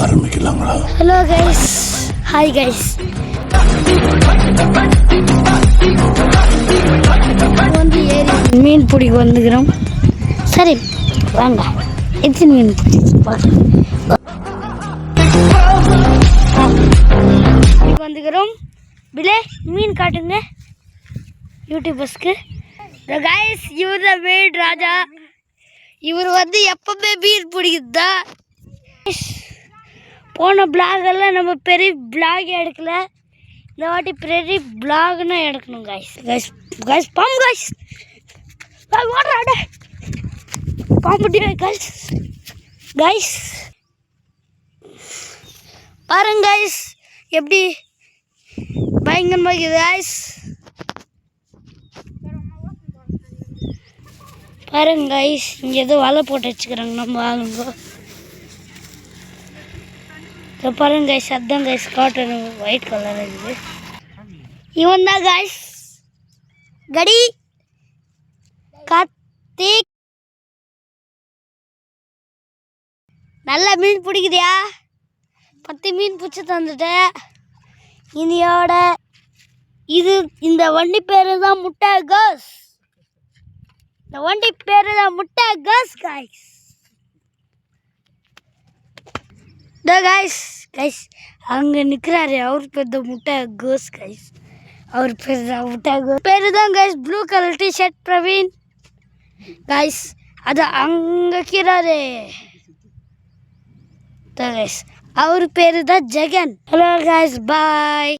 ஆரம்பிக்கலாங்களா? Hello guys, hi guys. வந்து ஏரி மீன் பிடிக்க வந்துக்கிறோம். சரி வாங்க, எத்தனை மீன் வந்துக்கிறோம். பிலே மீன் காட்டுங்க யூடியூபர்ஸ்க்கு. கைஸ், இவர் தான் மீன் ராஜா. இவர் வந்து எப்பவுமே மீன் பிடிக்குதா. போன பிளாகெல்லாம் நம்ம பெரிய பிளாக் எடுக்கல, இந்த வாட்டி பெரிய பிளாக்னா எடுக்கணும். கைஸ் கைஸ் கைஸ் பாம்பு கைஸ், ஓடுறாடே பாம்பு கைஸ். கைஸ் பாருங்க கைஸ், எப்படி பயங்கரமாக இருக்குது கைஸ். பாருங்க கைஸ், இங்கே ஏதோ வலை போட்டு வச்சுக்கிறாங்க நம்ம ஆளுங்க. பாருங்க கைஸ், அதான் கைஸ் காட்டன் ஒயிட் கலர் இருக்குது. இவன் தான் கைஸ் கடி கார்த்திக். நல்லா மீன் பிடிக்குதியா? 10 மீன் பிடிச்சி தந்துட்டேன் இனியோட. இந்த வண்டி பேரு தான் முட்டை கோஸ். இந்த வண்டி பேரு தான் முட்டை கோஸ் கைஸ். கைஸ் கைஸ் அங்கே நிற்கிறாரு, அவர் பேர் தான் முட்டை கோஸ் கைஸ். அவர் பேர் தான் முட்டை கோஸ் பேரு தான் guys. Blue colour T-shirt Praveen guys. அது அங்கே இருக்கிறாரு கைஸ், அவர் பேரு தான் ஜெகன். ஹலோ கைஸ், பாய்.